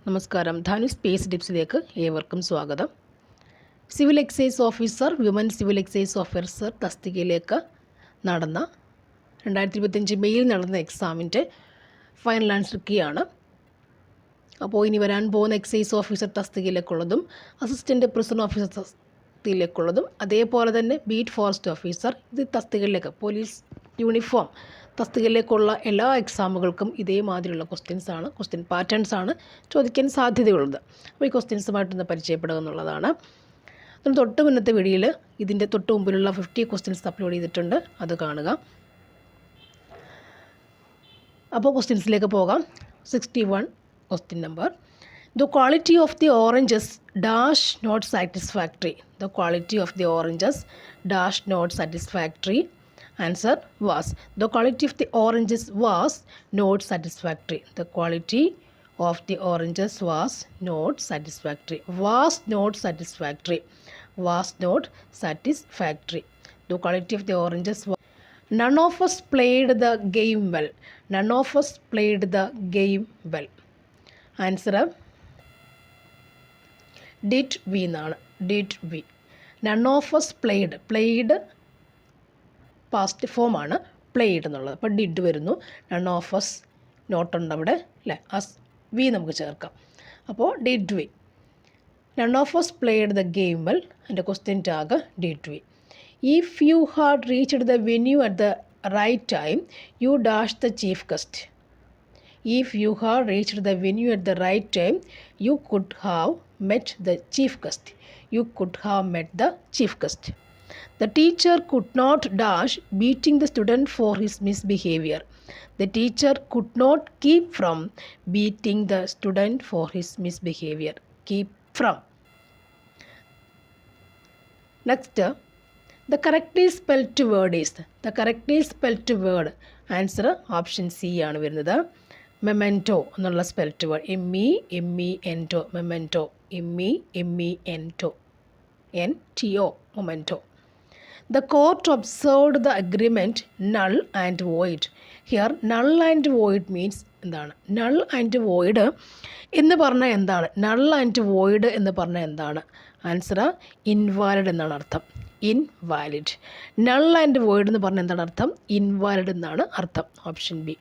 നമസ്കാരം ധാനു സ്പേസ് ടിപ്സിലേക്ക് ഏവർക്കും സ്വാഗതം. Civil excise officer, women civil excise officer തസ്തികയിലേക്ക് നടന്ന 2025 മെയ്യിൽ നടന്ന എക്സാമിൻ്റെ ഫൈനൽ ആൻസർ കീയാണ്. അപ്പോൾ ഇനി വരാൻ പോകുന്ന എക്സൈസ് ഓഫീസർ തസ്തികയിലേക്കുള്ളതും അസിസ്റ്റൻറ്റ് പ്രിസൺ ഓഫീസർ തസ്തികയിലേക്കുള്ളതും അതേപോലെ തന്നെ ബീറ്റ് ഫോറസ്റ്റ് ഓഫീസർ ഇത് തസ്തികയിലേക്ക് പോലീസ് യൂണിഫോം തസ്തികയിലേക്കുള്ള എല്ലാ എക്സാമുകൾക്കും ഇതേമാതിരിയുള്ള ക്വസ്റ്റ്യൻ പാറ്റേൺസാണ് ചോദിക്കാൻ സാധ്യതയുള്ളത്. അപ്പോൾ ഈ ക്വസ്റ്റ്യൻസുമായിട്ടൊന്ന് പരിചയപ്പെടുക എന്നുള്ളതാണ്. അതിന് തൊട്ട് മുന്നത്തെ വീഡിയോയിൽ ഇതിൻ്റെ തൊട്ട് മുമ്പിലുള്ള 50 ക്വസ്റ്റ്യൻസ് അപ്ലോഡ് ചെയ്തിട്ടുണ്ട്, അത് കാണുക. അപ്പോൾ ക്വസ്റ്റ്യൻസിലേക്ക് പോകാം. 61 question number. The quality of the oranges dash not satisfactory. The quality of the oranges dash not satisfactory. Answer was the quality of the oranges was not satisfactory. The quality of the oranges was not satisfactory. Was not satisfactory. Was not satisfactory. The quality of the oranges was. None of us played the game well. None of us played the game well. Answer did we എന്നാണ്. Did we. None of us played. Played past ഫോമാണ് played എന്നുള്ളത്. അപ്പോൾ did വരുന്നു. None of us നോട്ടുണ്ട് അവിടെ അല്ലേ, us V നമുക്ക് ചേർക്കാം. അപ്പോൾ did we. None of us played the game well. എൻ്റെ question tag did we. If you had reached the venue at the right time you dash the chief guest. If you had reached the venue at the right time, you could have met the chief guest. You could have met the chief guest. The teacher could not dash beating the student for his misbehavior. The teacher could not keep from beating the student for his misbehavior. Keep from. Next, the correctly spelled word is. The correctly spelled word. Answer option C ആണ് വരുന്നത്. Memento എന്നുള്ള spelt word. MEMENTO. Memento. MEMENTO. NTO. Memento. The court observed the agreement null and void. Here null and void means എന്താണ്? null and void എന്ന് പറഞ്ഞാൽ എന്താണ്? null and void എന്ന് പറഞ്ഞാൽ എന്താണ്? ആൻസർ ഇൻവാലിഡ് എന്നാണ് അർത്ഥം. ഇൻവാലിഡ്. null and void എന്ന് പറഞ്ഞാൽ എന്താണ് അർത്ഥം? ഇൻവാലിഡ് എന്നാണ് അർത്ഥം. Option B.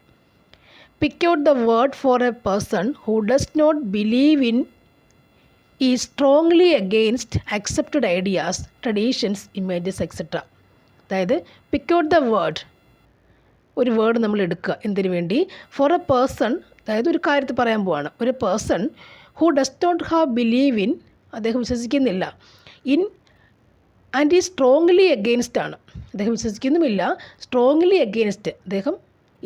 Pick out the word for a person who does not believe in is strongly against accepted ideas, traditions, images, etc. അതായത് pick out the word. ഒരു word നമ്മൾ എടുക്കുക. എന്തിനു വേണ്ടി? ഫോർ എ പേഴ്സൺ, അതായത് ഒരു കാര്യത്തിൽ പറയാൻ പോവാണ്. ഒരു person who does not have believe in, അദ്ദേഹം വിശ്വസിക്കുന്നില്ല. ഇൻ ആൻഡ് ഈ സ്ട്രോങ്ലി എഗെയിൻസ്റ്റ് ആണ്. അദ്ദേഹം വിശ്വസിക്കുന്നുമില്ല. സ്ട്രോങ്ലി എഗെയിൻസ്റ്റ്, അദ്ദേഹം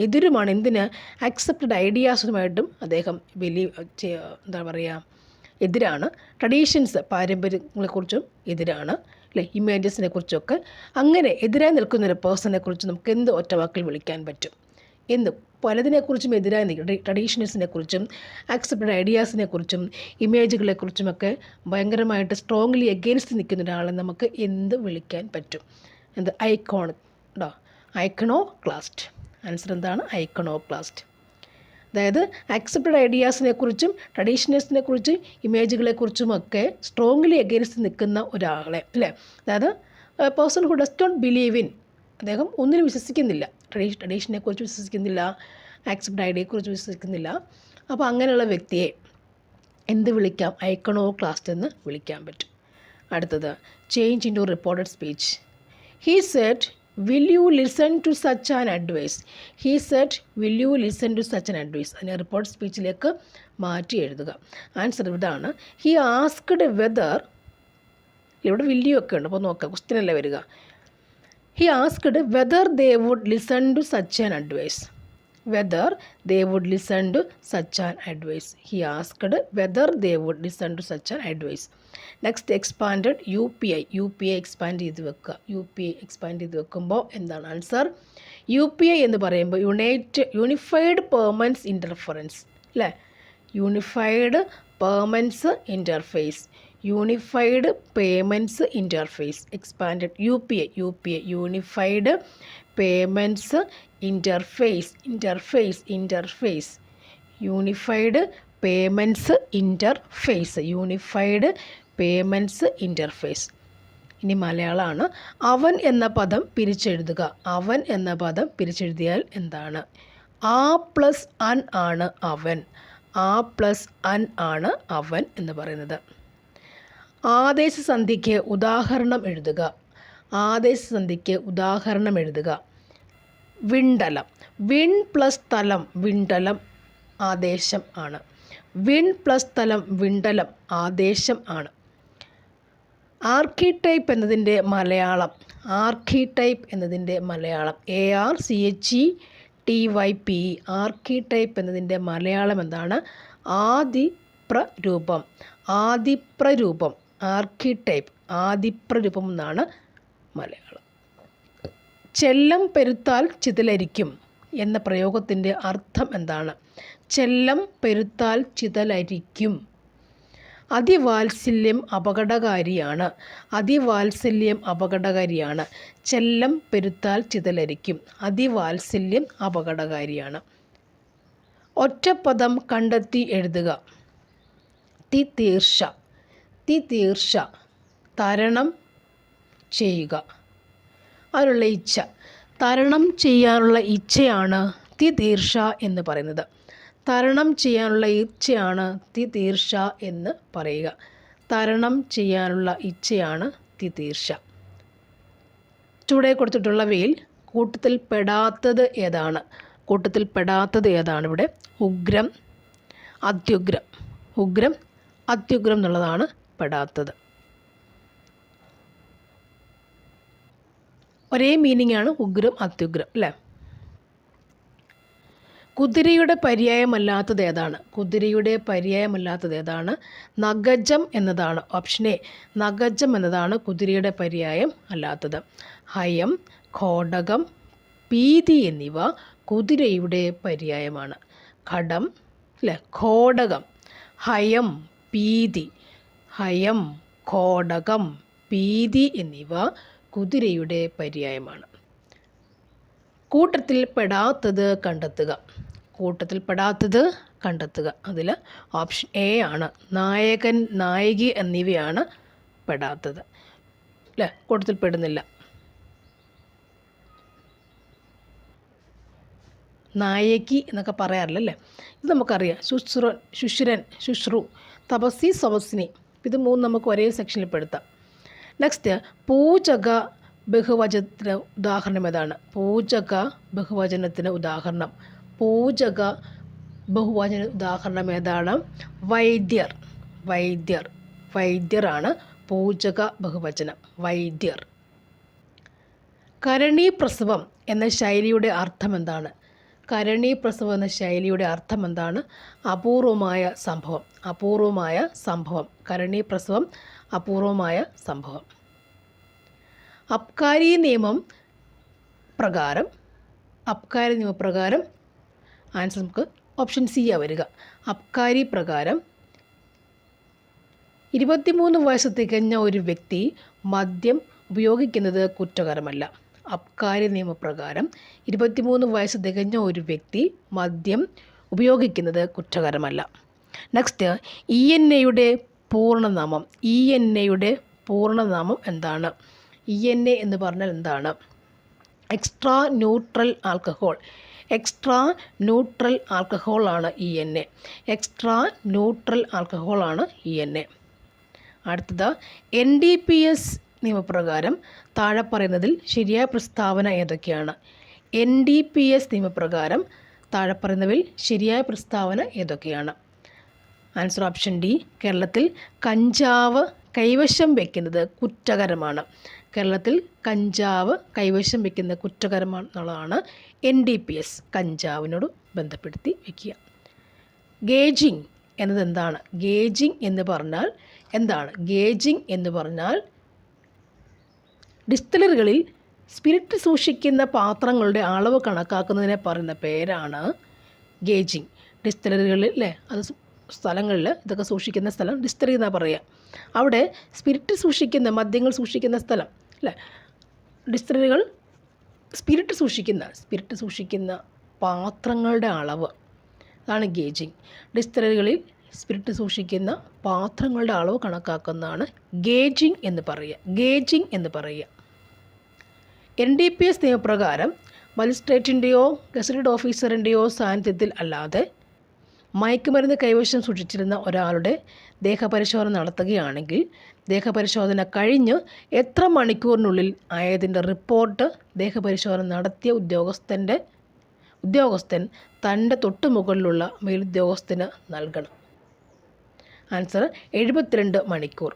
എതിരുമാണ്. എന്തിന്? ആക്സെപ്റ്റഡ് ഐഡിയാസുമായിട്ടും അദ്ദേഹം എന്താ പറയുക, എതിരാണ്. ട്രഡീഷൻസ്, പാരമ്പര്യങ്ങളെക്കുറിച്ചും എതിരാണ് അല്ലേ, ഇമേജസിനെ കുറിച്ചൊക്കെ. അങ്ങനെ എതിരായി നിൽക്കുന്നൊരു പേഴ്സണെ കുറിച്ച് നമുക്ക് എന്ത് ഒറ്റവാക്കിൽ വിളിക്കാൻ പറ്റും? എന്ത് പലതിനെക്കുറിച്ചും എതിരായി നിൽക്കും. ട്രഡീഷണൽസിനെ കുറിച്ചും ആക്സെപ്റ്റഡ് ഐഡിയാസിനെ കുറിച്ചും ഇമേജുകളെക്കുറിച്ചുമൊക്കെ ഭയങ്കരമായിട്ട് സ്ട്രോങ്ലി എഗെയിൻസ്റ്റ് നിൽക്കുന്ന ഒരാളെ നമുക്ക് എന്ത് വിളിക്കാൻ പറ്റും? എന്ത്? ഐക്കോൺ ഉണ്ടോ? ഐക്കണോ ക്ലാസ്റ്റ്. ആൻസർ എന്താണ്? ഐക്കണോ ക്ലാസ്റ്റ്. അതായത് ആക്സെപ്റ്റഡ് ഐഡിയാസിനെ കുറിച്ചും ട്രഡീഷണൽസിനെ കുറിച്ചും ഇമേജുകളെക്കുറിച്ചുമൊക്കെ സ്ട്രോങ്ലി എഗെയിൻസ്റ്റ് നിൽക്കുന്ന ഒരാളെ അല്ലേ. അതായത് person who does not believe in, അദ്ദേഹം ഒന്നിനും വിശ്വസിക്കുന്നില്ല. ട്രഡീഷനെ കുറിച്ച് വിശ്വസിക്കുന്നില്ല, ആക്സെപ്റ്റഡ് ഐഡിയയെക്കുറിച്ച് വിശ്വസിക്കുന്നില്ല. അപ്പോൾ അങ്ങനെയുള്ള വ്യക്തിയെ എന്ത് വിളിക്കാം? ഐക്കണോ ക്ലാസ്റ്റ് എന്ന് വിളിക്കാൻ പറ്റും. അടുത്തത് change into reported speech. He said will you listen to such an advice. He said will you listen to such an advice. അതിനെ റിപ്പോർട്ട് സ്പീച്ചിലേക്ക് മാറ്റി എഴുതുക. ആൻസർ ഇതാണ്. ഹി ആസ്ക്ഡ് വെദർ, ഇവിടെ വില്യൂ ഒക്കെ ഉണ്ട്. അപ്പോൾ നോക്കാം, ക്വസ്റ്റ്യൻ അല്ലേ വരിക. He asked whether they would listen to such an advice. whether they would listen to such an advice. He asked whether they would listen to such an advice. Next, expanded UPI. UPI expand ചെയ്ത് വെക്കുക. UPI expand ചെയ്ത് വെക്കുമ്പോൾ എന്താണ് answer? UPI എന്ന് പറയുമ്പോൾ unified payments interference അല്ലേ. Unified payments interface. Unified payments interface. Expanded UPI. Unified payments interface. Unified payments interface, unified payments interface. ഇനി മലയാളമാണ്. അവൻ എന്ന പദം പിരിച്ചെഴുതുക. അവൻ എന്ന പദം പിരിച്ചെഴുതിയാൽ എന്താണ്? ആ പ്ലസ് അൻ ആണ് അവൻ. ആ പ്ലസ് അൻ ആണ് അവൻ എന്ന് പറയുന്നത്. ആദേശസന്ധിക്ക് ഉദാഹരണം എഴുതുക. ആദേശസന്ധിക്ക് ഉദാഹരണം എഴുതുക. വിണ്ടലം. വിൺ പ്ലസ് തലം, വിണ്ടലം ആദേശം ആണ്. വിൺ പ്ലസ് തലം, വിണ്ടലം ആദേശം ആണ്. ആർക്കിടൈപ്പ് എന്നതിൻ്റെ മലയാളം. ആർക്കിടൈപ്പ് എന്നതിൻ്റെ മലയാളം ARCHETYPE. ആർക്കിടൈപ്പ് എന്നതിൻ്റെ മലയാളം എന്താണ്? ആദിപ്രരൂപം. ആദിപ്രരൂപം. ആർക്കിടൈപ്പ് ആദിപ്രരൂപം എന്നാണ് മലയാളം. ചെല്ലം പെരുത്താൽ ചിതലരിക്കും എന്ന പ്രയോഗത്തിൻ്റെ അർത്ഥം എന്താണ്? ചെല്ലം പെരുത്താൽ ചിതലരിക്കും. അതിവാത്സല്യം അപകടകാരിയാണ്. അതിവാത്സല്യം അപകടകാരിയാണ്. ചെല്ലം പെരുത്താൽ ചിതലരിക്കും. അതിവാത്സല്യം അപകടകാരിയാണ്. ഒറ്റപ്പദം കണ്ടെത്തി എഴുതുക. തിതീർഷ. തിതീർഷ തരണം ചെയ്യുക. അതിനുള്ള ഇച്ഛ. തരണം ചെയ്യാനുള്ള ഇച്ഛയാണ് തിതീർഷ എന്ന് പറയുന്നത്. തരണം ചെയ്യാനുള്ള ഇച്ഛയാണ് തിതീർഷ എന്ന് പറയുക. തരണം ചെയ്യാനുള്ള ഇച്ഛയാണ് തിതീർഷ. ചുവടെ കൊടുത്തിട്ടുള്ളവയിൽ കൂട്ടത്തിൽ പെടാത്തത് ഏതാണ്? കൂട്ടത്തിൽ പെടാത്തത് ഏതാണ്? ഇവിടെ ഉഗ്രം, അത്യുഗ്രം. ഉഗ്രം, അത്യുഗ്രം എന്നുള്ളതാണ് പെടാത്തത്. ഒരേ മീനിങ് ആണ് ഉഗ്രം അത്യുഗ്രം അല്ലേ? കുതിരയുടെ പര്യായമല്ലാത്തത് ഏതാണ്? കുതിരയുടെ പര്യായമല്ലാത്തത് ഏതാണ്? നഗജം എന്നതാണ്. ഓപ്ഷൻ എ, നഗജം എന്നതാണ് കുതിരയുടെ പര്യായം അല്ലാത്തത്. ഹയം, ഘോടകം, പീതി എന്നിവ കുതിരയുടെ പര്യായമാണ്. ഘടം അല്ലേ, ഘോടകം, ഹയം, പീതി. ഹയം, ഘോടകം, പീതി എന്നിവ കുതിരയുടെ പര്യായമാണ്. കൂട്ടത്തിൽ പെടാത്തത് കണ്ടെത്തുക. കൂട്ടത്തിൽ പെടാത്തത് കണ്ടെത്തുക. അതിൽ ഓപ്ഷൻ എ ആണ്. നായകൻ, നായിക എന്നിവയാണ് പെടാത്തത് അല്ലേ? കൂട്ടത്തിൽ പെടുന്നില്ല. നായകി എന്നൊക്കെ പറയാറില്ലല്ലേ? ഇത് നമുക്കറിയാം. ശുശ്രൻ, ശുശ്രു, തപസ്സി, സ്വപസ്നി. ഇത് മൂന്ന് നമുക്ക് ഒരേ സെക്ഷനിൽ പെടുത്താം. നെക്സ്റ്റ്, പൂജക ബഹുവചനത്തിന് ഉദാഹരണം ഏതാണ്? പൂജക ബഹുവചനത്തിന് ഉദാഹരണം. പൂജക ബഹുവചന ഉദാഹരണം ഏതാണ്? വൈദ്യർ. വൈദ്യർ. വൈദ്യറാണ് പൂജക ബഹുവചനം. വൈദ്യർ. കരണീപ്രസവം എന്ന ശൈലിയുടെ അർത്ഥം എന്താണ്? കരണീപ്രസവം എന്ന ശൈലിയുടെ അർത്ഥം എന്താണ്? അപൂർവമായ സംഭവം. അപൂർവമായ സംഭവം. കരണീപ്രസവം അപൂർവമായ സംഭവം. അബ്കാരി നിയമം പ്രകാരം, അബ്കാരി നിയമപ്രകാരം ആൻസർ നമുക്ക് ഓപ്ഷൻ സി ആ വരിക. അബ്കാരി പ്രകാരം 23 വയസ്സ് തികഞ്ഞ ഒരു വ്യക്തി മദ്യം ഉപയോഗിക്കുന്നത് കുറ്റകരമല്ല. അബ്കാരി നിയമപ്രകാരം 23 വയസ്സ് തികഞ്ഞ ഒരു വ്യക്തി മദ്യം ഉപയോഗിക്കുന്നത് കുറ്റകരമല്ല. നെക്സ്റ്റ്, ENAയുടെ പൂർണ്ണനാമം. ENAയുടെ പൂർണ്ണനാമം എന്താണ്? ENA എന്ന് പറഞ്ഞാൽ എന്താണ്? Extra neutral alcohol. Extra neutral alcohol ആണ് ENA. എക്സ്ട്രാ ന്യൂട്രൽ ആൽക്കഹോൾ ആണ് ENA. അടുത്തത്, NDPS നിയമപ്രകാരം താഴെ പറയുന്നതിൽ ശരിയായ പ്രസ്താവന ഏതൊക്കെയാണ്? NDPS നിയമപ്രകാരം താഴെ പറയുന്നതിൽ ശരിയായ പ്രസ്താവന ഏതൊക്കെയാണ്? Answer option D. കേരളത്തിൽ കഞ്ചാവ് കൈവശം വയ്ക്കുന്നത് കുറ്റകരമാണ്. കേരളത്തിൽ കഞ്ചാവ് കൈവശം വയ്ക്കുന്നത് കുറ്റകരമാണെന്നുള്ളതാണ് NDPS. കഞ്ചാവിനോട് ബന്ധപ്പെടുത്തി വയ്ക്കുക. ഗേജിങ് എന്നത് എന്താണ്? ഗേജിങ് എന്ന് പറഞ്ഞാൽ എന്താണ്? ഗേജിങ് എന്ന് പറഞ്ഞാൽ ഡിസ്റ്റിലറികളിൽ സ്പിരിറ്റ് സൂക്ഷിക്കുന്ന പാത്രങ്ങളുടെ അളവ് കണക്കാക്കുന്നതിനെ പറയുന്ന പേരാണ് ഗേജിങ്. ഡിസ്റ്റിലറികളിൽ അല്ലേ, അത് സ്ഥലങ്ങളിൽ ഇതൊക്കെ സൂക്ഷിക്കുന്ന സ്ഥലം ഡിസ്റ്റിലറി എന്നാണ് പറയുക. അവിടെ സ്പിരിറ്റ് സൂക്ഷിക്കുന്ന, മദ്യങ്ങൾ സൂക്ഷിക്കുന്ന സ്ഥലം അല്ലേ, ഡിസ്റ്റിലറികൾ സ്പിരിറ്റ് സൂക്ഷിക്കുന്ന പാത്രങ്ങളുടെ അളവ് അതാണ് ഗേജിങ്. ഡിസ്റ്റിലറികളിൽ സ്പിരിറ്റ് സൂക്ഷിക്കുന്ന പാത്രങ്ങളുടെ അളവ് കണക്കാക്കുന്നതാണ് ഗേജിങ് എന്ന് പറയുക. NDPS നിയമപ്രകാരം മജിസ്ട്രേറ്റിൻ്റെയോ ഗസറ്റഡ് ഓഫീസറിൻ്റെയോ സാന്നിധ്യത്തിൽ അല്ലാതെ മയക്കുമരുന്ന് കൈവശം സൂക്ഷിച്ചിരുന്ന ഒരാളുടെ ദേഹപരിശോധന നടത്തുകയാണെങ്കിൽ ദേഹപരിശോധന കഴിഞ്ഞ് എത്ര മണിക്കൂറിനുള്ളിൽ ആയതിൻ്റെ റിപ്പോർട്ട് ദേഹപരിശോധന നടത്തിയ ഉദ്യോഗസ്ഥൻ തൻ്റെ തൊട്ടുമുകളിലുള്ള മേലുദ്യോഗസ്ഥന് നൽകണം. ആൻസർ 72 മണിക്കൂർ.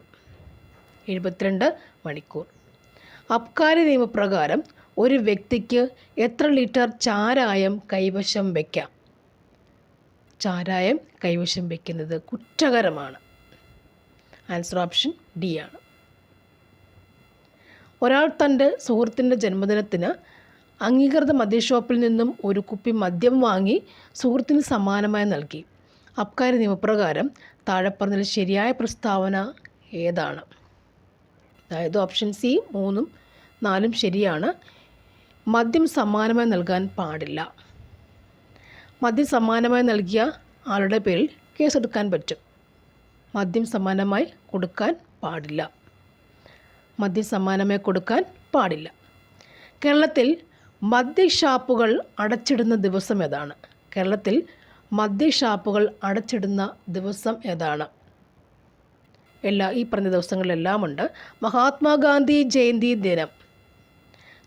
അബ്കാരി നിയമപ്രകാരം ഒരു വ്യക്തിക്ക് എത്ര ലിറ്റർ ചാരായം കൈവശം വയ്ക്കാം? ചാരായം കൈവശം വയ്ക്കുന്നത് കുറ്റകരമാണ്. ആൻസർ ഓപ്ഷൻ ഡി ആണ്. ഒരാൾ തൻ്റെ സുഹൃത്തിൻ്റെ ജന്മദിനത്തിന് അംഗീകൃത മദ്യഷോപ്പിൽ നിന്നും ഒരു കുപ്പി മദ്യം വാങ്ങി സുഹൃത്തിന് സമ്മാനമായി നൽകി. അബ്കാരി നിയമപ്രകാരം താഴെ പറഞ്ഞതിൽ ശരിയായ പ്രസ്താവന ഏതാണ്? അതായത് ഓപ്ഷൻ സി 3, 4 ശരിയാണ്. മദ്യം സമ്മാനമായി നൽകാൻ പാടില്ല. മദ്യം സമ്മാനമായി നൽകിയ ആളുടെ പേരിൽ കേസെടുക്കാൻ പറ്റും. മദ്യം സമ്മാനമായി കൊടുക്കാൻ പാടില്ല. കേരളത്തിൽ മദ്യഷാപ്പുകൾ അടച്ചിടുന്ന ദിവസം ഏതാണ്? ഈ പറഞ്ഞ ദിവസങ്ങളിലെല്ലാം ഉണ്ട്. മഹാത്മാഗാന്ധി ജയന്തി ദിനം,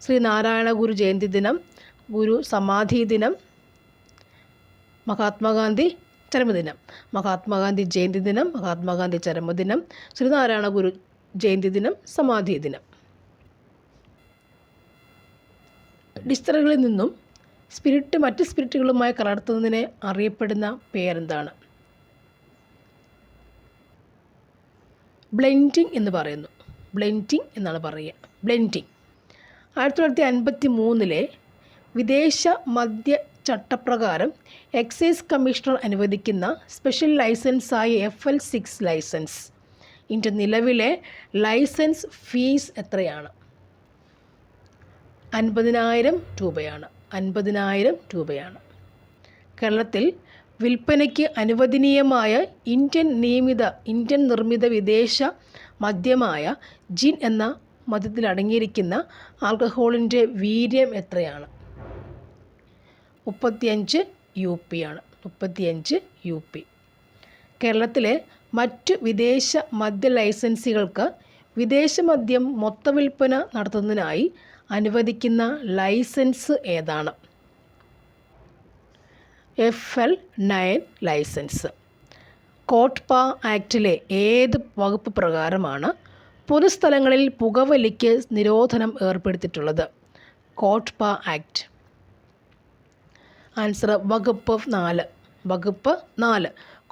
ശ്രീനാരായണ ഗുരു ജയന്തി ദിനം, ഗുരു സമാധി ദിനം, മഹാത്മാഗാന്ധി ചരമദിനം. മഹാത്മാഗാന്ധി ജയന്തി ദിനം, മഹാത്മാഗാന്ധി ചരമദിനം, ശ്രീനാരായണ ഗുരു ജയന്തി ദിനം, സമാധി ദിനം. ഡിസ്റ്റിലറികളിൽ നിന്നും മറ്റ് സ്പിരിറ്റുകളുമായി കലർത്തുന്നതിനെ അറിയപ്പെടുന്ന പേരെന്താണ്? ബ്ലെൻഡിങ് എന്ന് പറയുന്നു. എന്നാണ് പറയുക. 1953 വിദേശ മദ്യ ചട്ടപ്രകാരം എക്സൈസ് കമ്മീഷണർ അനുവദിക്കുന്ന സ്പെഷ്യൽ ലൈസൻസായ FL6 ലൈസൻസ് ഇതിൻ്റെ നിലവിലെ ലൈസൻസ് ഫീസ് എത്രയാണ്? 50,000 രൂപയാണ്. കേരളത്തിൽ വിൽപ്പനയ്ക്ക് അനുവദനീയമായ ഇന്ത്യൻ നിർമ്മിത വിദേശ മദ്യമായ ജിൻ എന്ന മദ്യത്തിൽ അടങ്ങിയിരിക്കുന്ന ആൽക്കഹോളിൻ്റെ വീര്യം എത്രയാണ്? 35 UP ആണ്. 35 UP. കേരളത്തിലെ മറ്റ് വിദേശ മദ്യ ലൈസൻസികൾക്ക് വിദേശ മദ്യം മൊത്തവിൽപ്പന നടത്തുന്നതിനായി അനുവദിക്കുന്ന ലൈസൻസ് ഏതാണ്? FL9 licence. കോട്ട്പ ആക്ടിലെ ഏത് വകുപ്പ് പ്രകാരമാണ് പൊതുസ്ഥലങ്ങളിൽ പുകവലിക്ക് നിരോധനം ഏർപ്പെടുത്തിയിട്ടുള്ളത്? COTPA act. ആൻസർ വകുപ്പ് 4.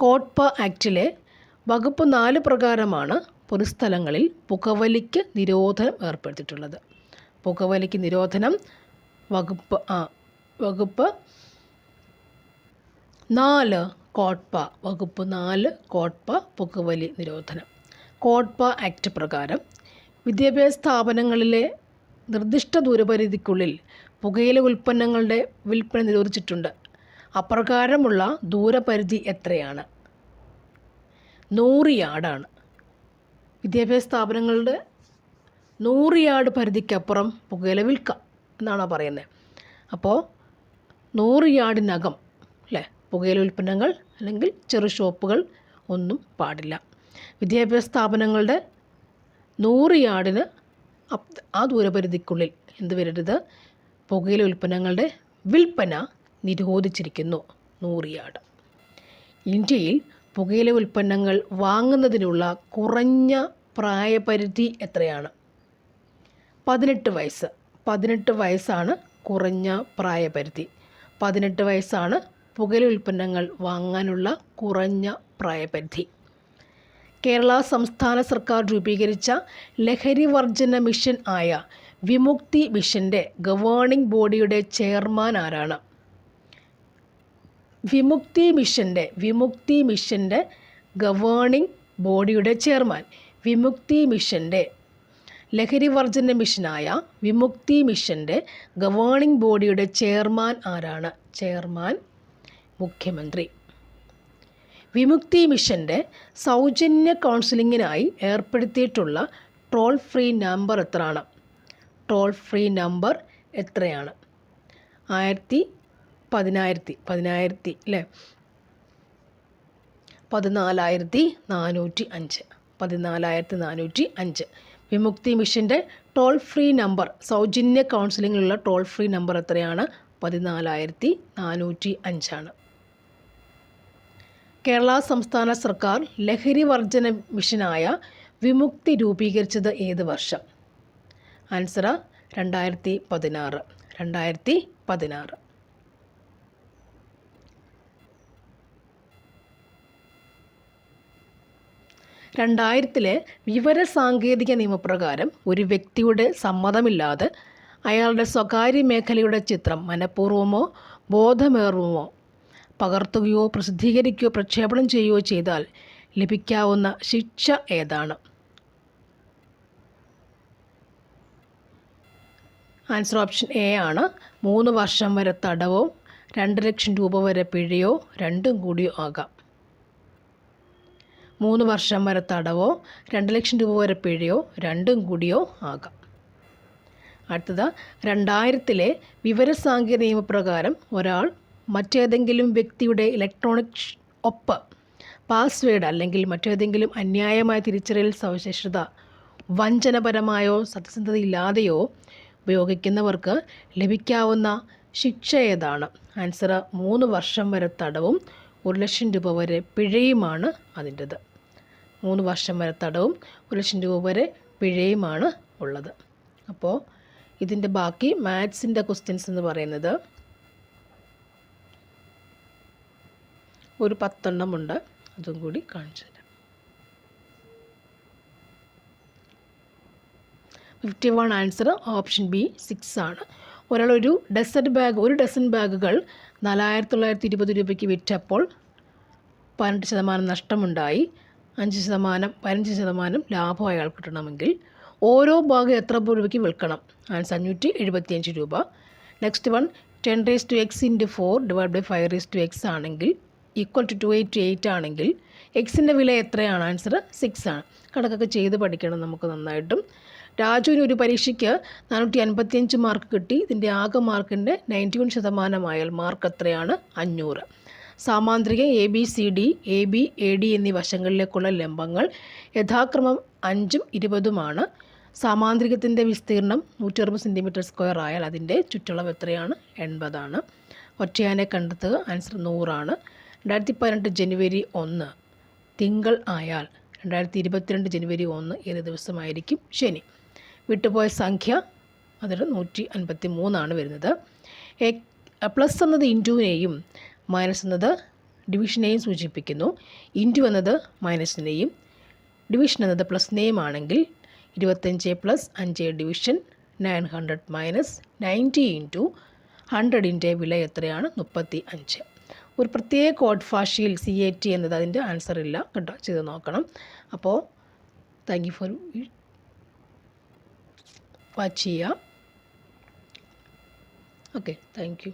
കോട്ട്പ ആക്ടിലെ വകുപ്പ് 4 പ്രകാരമാണ് പൊതുസ്ഥലങ്ങളിൽ പുകവലിക്ക് നിരോധനം ഏർപ്പെടുത്തിയിട്ടുള്ളത്. പുകവലിക്ക് നിരോധനം വകുപ്പ് 4 കോട്ട്പ. വകുപ്പ് 4 കോട്ട്പ പുകവലി നിരോധനം. കോട്ട്പ ആക്ട് പ്രകാരം വിദ്യാഭ്യാസ സ്ഥാപനങ്ങളിലെ നിർദ്ദിഷ്ട ദൂരപരിധിക്കുള്ളിൽ പുകയില ഉൽപ്പന്നങ്ങളുടെ വിൽപ്പന നിരോധിച്ചിട്ടുണ്ട്. അപ്രകാരമുള്ള ദൂരപരിധി എത്രയാണ്? 100 യാർഡാണ്. വിദ്യാഭ്യാസ സ്ഥാപനങ്ങളുടെ 100 യാർഡ് പരിധിക്കപ്പുറം പുകയില വിൽക്കാം എന്നാണോ പറയുന്നത്? അപ്പോൾ 100 യാർഡിനകം പുകയില ഉൽപ്പന്നങ്ങൾ അല്ലെങ്കിൽ ചെറു ഷോപ്പുകൾ ഒന്നും പാടില്ല. വിദ്യാഭ്യാസ സ്ഥാപനങ്ങളുടെ 100 യാർഡിന് ആ ദൂരപരിധിക്കുള്ളിൽ എന്ത് വരരുത്? പുകയില ഉൽപ്പന്നങ്ങളുടെ വിൽപ്പന നിരോധിച്ചിരിക്കുന്നു. 100 യാർഡ്. ഇന്ത്യയിൽ പുകയില ഉൽപ്പന്നങ്ങൾ വാങ്ങുന്നതിനുള്ള കുറഞ്ഞ പ്രായപരിധി എത്രയാണ്? 18 വയസ്സ്. 18 വയസ്സാണ് കുറഞ്ഞ പ്രായപരിധി. 18 വയസ്സാണ് പുകയില ഉൽപ്പന്നങ്ങൾ വാങ്ങാനുള്ള കുറഞ്ഞ പ്രായപരിധി. കേരള സംസ്ഥാന സർക്കാർ രൂപീകരിച്ച ലഹരി വർജന മിഷൻ ആയ വിമുക്തി മിഷൻ്റെ ഗവേണിംഗ് ബോഡിയുടെ ചെയർമാൻ ആരാണ്? വിമുക്തി മിഷൻ്റെ ഗവേണിംഗ് ബോഡിയുടെ ചെയർമാൻ. വിമുക്തി മിഷൻ്റെ ലഹരി വർജന മിഷനായ വിമുക്തി മിഷൻ്റെ ഗവേണിംഗ് ബോഡിയുടെ ചെയർമാൻ ആരാണ്? ചെയർമാൻ മുഖ്യമന്ത്രി. വിമുക്തി മിഷൻ്റെ സൗജന്യ കൗൺസിലിങ്ങിനായി ഏർപ്പെടുത്തിയിട്ടുള്ള ടോൾ ഫ്രീ നമ്പർ എത്രയാണ്? ടോൾ ഫ്രീ നമ്പർ എത്രയാണ്? 10,000 അല്ലേ? 14,405. 14,405. വിമുക്തി മിഷൻ്റെ ടോൾ ഫ്രീ നമ്പർ, സൗജന്യ കൗൺസിലിങ്ങിലുള്ള ടോൾ ഫ്രീ നമ്പർ എത്രയാണ്? 14,405 കേരള സംസ്ഥാന സർക്കാർ ലഹരി വർജന മിഷനായ വിമുക്തി രൂപീകരിച്ചത് ഏത് വർഷം? ആൻസർ 2016. 2016. 2000 വിവരസാങ്കേതിക നിയമപ്രകാരം ഒരു വ്യക്തിയുടെ സമ്മതമില്ലാതെ അയാളുടെ സ്വകാര്യ മേഖലയുടെ ചിത്രം മനഃപൂർവ്വമോ ബോധപൂർവമോ പകർത്തുകയോ പ്രസിദ്ധീകരിക്കുകയോ പ്രക്ഷേപണം ചെയ്യുകയോ ചെയ്താൽ ലഭിക്കാവുന്ന ശിക്ഷ ഏതാണ്? ആൻസർ ഓപ്ഷൻ എ ആണ്. 3 വർഷം വരെ തടവോ 2 ലക്ഷം രൂപ വരെ പിഴയോ രണ്ടും കൂടിയോ ആകാം. 3 വർഷം വരെ തടവോ 2 ലക്ഷം രൂപ വരെ പിഴയോ രണ്ടും കൂടിയോ ആകാം. അടുത്തത് 2000 വിവരസാങ്കേതിക നിയമപ്രകാരം ഒരാൾ മറ്റേതെങ്കിലും വ്യക്തിയുടെ ഇലക്ട്രോണിക് ഒപ്പ്, പാസ്വേഡ് അല്ലെങ്കിൽ മറ്റേതെങ്കിലും അന്യായമായ തിരിച്ചറിയൽ സവിശേഷത വഞ്ചനപരമായോ സത്യസന്ധതയില്ലാതെയോ ഉപയോഗിക്കുന്നവർക്ക് ലഭിക്കാവുന്ന ശിക്ഷ ഏതാണ്? ആൻസർ 3 വർഷം വരെ തടവും 1 ലക്ഷം രൂപ വരെ പിഴയുമാണ് അതിൻ്റെത്. 3 വർഷം വരെ തടവും 1 ലക്ഷം രൂപ വരെ പിഴയുമാണ് ഉള്ളത്. അപ്പോൾ ഇതിൻ്റെ ബാക്കി മാത്സിൻ്റെ ക്വസ്റ്റ്യൻസ് എന്ന് പറയുന്നത് ഒരു 10 എണ്ണമുണ്ട്, അതും കൂടി കാണിച്ചു തരാം. 51 ആൻസർ ഓപ്ഷൻ ബി 6 ആണ്. ഒരാൾ ഒരു ഡസൻ ബാഗുകൾ 4,920 രൂപയ്ക്ക് വിറ്റപ്പോൾ 18% നഷ്ടമുണ്ടായി. 15% ലാഭം അയാൾ കിട്ടണമെങ്കിൽ ഓരോ ഭാഗം എത്ര രൂപയ്ക്ക് വിൽക്കണം? ആൻസർ 575 രൂപ. നെക്സ്റ്റ് വൺ 10⁻x × 4 / 5⁻x ആണെങ്കിൽ ഈക്വൽ ടു 288 ആണെങ്കിൽ എക്സിൻ്റെ വില എത്രയാണ്? ആൻസർ 6 ആണ്. കണക്കൊക്കെ ചെയ്ത് പഠിക്കണം നമുക്ക് നന്നായിട്ടും. രാജുവിന് ഒരു പരീക്ഷയ്ക്ക് 455 മാർക്ക് കിട്ടി. ഇതിൻ്റെ ആകെ മാർക്കിൻ്റെ 91% ആയാൽ മാർക്ക് എത്രയാണ്? 500. സാമാന്ത്രിക ABCD, AB, AD എന്നീ വശങ്ങളിലേക്കുള്ള ലംബങ്ങൾ യഥാക്രമം 5ഉം 20ഉമാണ്. സാമാന്ത്രികത്തിൻ്റെ വിസ്തീർണം 160 cm² ആയാൽ അതിൻ്റെ ചുറ്റളവ് എത്രയാണ്? 80 ആണ്. ഒറ്റയാനെ കണ്ടെത്തുക. ആൻസർ 100 ആണ്. 2018 ജനുവരി 1 തിങ്കൾ ആയാൽ 2022 ജനുവരി 1 ഏത് ദിവസമായിരിക്കും? ശനി. വിട്ടുപോയ സംഖ്യ അതിൽ 153 ആണ് വരുന്നത്. പ്ലസ് എന്നത് ഇൻറ്റുവിനെയും മൈനസ് എന്നത് ഡിവിഷനെയും സൂചിപ്പിക്കുന്നു. ഇൻറ്റു എന്നത് മൈനസിനെയും ഡിവിഷൻ എന്നത് പ്ലസിനെയും ആണെങ്കിൽ 25 + 5 ഡിവിഷൻ 900 - 90 × 100ൻ്റെ വില എത്രയാണ്? 35. ഒരു പ്രത്യേക കോഡ് ഭാഷയിൽ CAT എന്നത് അതിൻ്റെ ആൻസർ ഇല്ല കേട്ടോ, ചെയ്ത് നോക്കണം. അപ്പോൾ താങ്ക് യു ഫോർ വാച്ച് ചെയ്യുക. Okay, thank you.